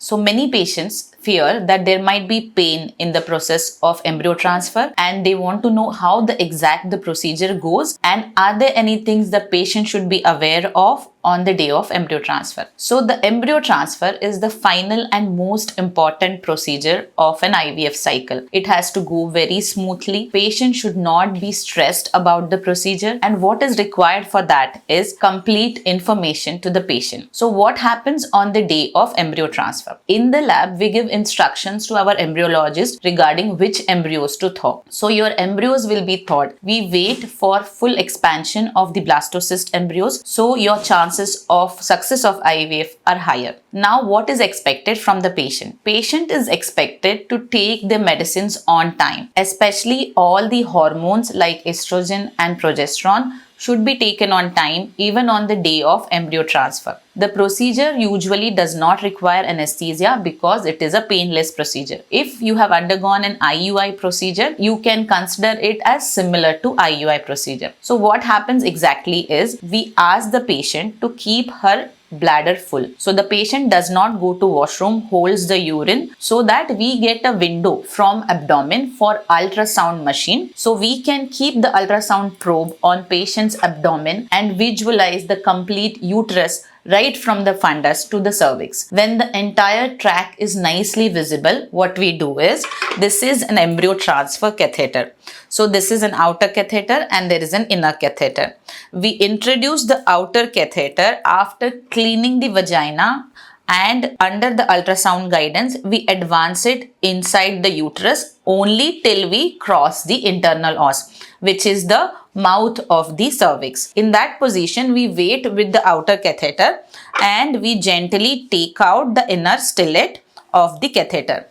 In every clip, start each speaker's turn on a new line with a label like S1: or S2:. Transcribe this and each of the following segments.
S1: So many patients fear that there might be pain in the process of embryo transfer, and they want to know how the procedure goes, and are there any things the patient should be aware of on the day of embryo transfer. So the embryo transfer is the final and most important procedure of an IVF cycle. It has to go very smoothly. Patient should not be stressed about the procedure, and what is required for that is complete information to the patient. So what happens on the day of embryo transfer? In the lab, we give instructions to our embryologist regarding which embryos to thaw. So your embryos will be thawed. We wait for full expansion of the blastocyst embryos, so your chances of success of IVF are higher. Now, what is expected from the patient? Patient is expected to take the medicines on time, especially all the hormones like estrogen and progesterone should be taken on time even on the day of embryo transfer. The procedure usually does not require anesthesia because it is a painless procedure. If you have undergone an IUI procedure, you can consider it as similar to IUI procedure. So what happens exactly is we ask the patient to keep her bladder full. So the patient does not go to washroom, holds the urine, so that we get a window from abdomen for ultrasound machine. So we can keep the ultrasound probe on patient's abdomen and visualize the complete uterus right from the fundus to the cervix. When the entire tract is nicely visible, what we do is, this is an embryo transfer catheter. So this is an outer catheter and there is an inner catheter. We introduce the outer catheter after cleaning the vagina, and under the ultrasound guidance, we advance it inside the uterus only till we cross the internal os, which is the mouth of the cervix. In that position, we wait with the outer catheter and we gently take out the inner stellate of the catheter.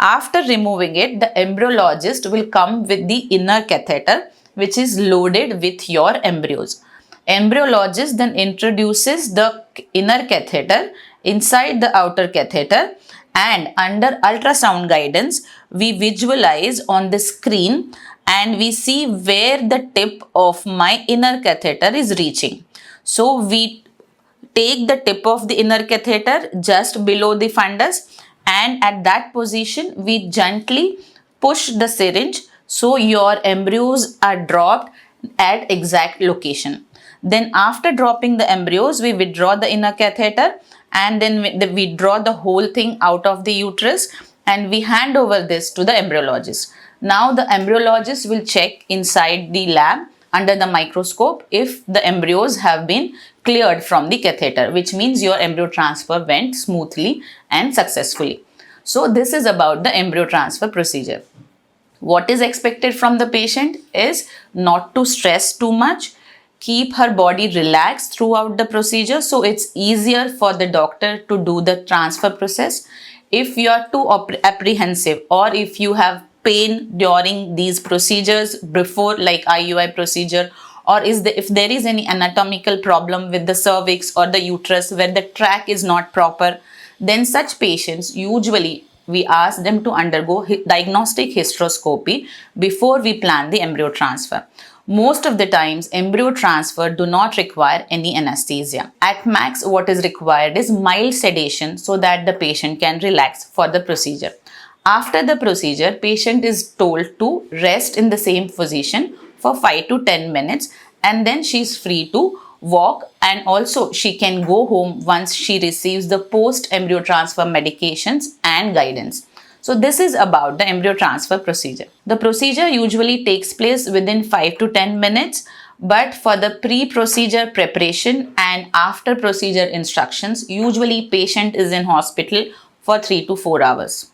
S1: After removing it, the embryologist will come with the inner catheter, which is loaded with your embryos. Embryologist then introduces the inner catheter inside the outer catheter, and under ultrasound guidance, we visualize on the screen and we see where the tip of my inner catheter is reaching. So we take the tip of the inner catheter just below the fundus, and at that position we gently push the syringe so your embryos are dropped at exact location. Then after dropping the embryos, we withdraw the inner catheter and then we draw the whole thing out of the uterus and we hand over this to the embryologist. Now the embryologist will check inside the lab under the microscope if the embryos have been cleared from the catheter, which means your embryo transfer went smoothly and successfully. So this is about the embryo transfer procedure. What is expected from the patient is not to stress too much, keep her body relaxed throughout the procedure so it's easier for the doctor to do the transfer process. If you are too apprehensive or if you have pain during these procedures before, like IUI procedure, or if there is any anatomical problem with the cervix or the uterus where the tract is not proper, then such patients usually we ask them to undergo diagnostic hysteroscopy before we plan the embryo transfer. Most of the times, embryo transfer do not require any anesthesia. At max, what is required is mild sedation so that the patient can relax for the procedure. After the procedure, patient is told to rest in the same position for 5 to 10 minutes and then she is free to walk, and also she can go home once she receives the post-embryo transfer medications and guidance. So this is about the embryo transfer procedure. The procedure usually takes place within 5 to 10 minutes, but for the pre-procedure preparation and after procedure instructions, usually patient is in hospital for 3 to 4 hours.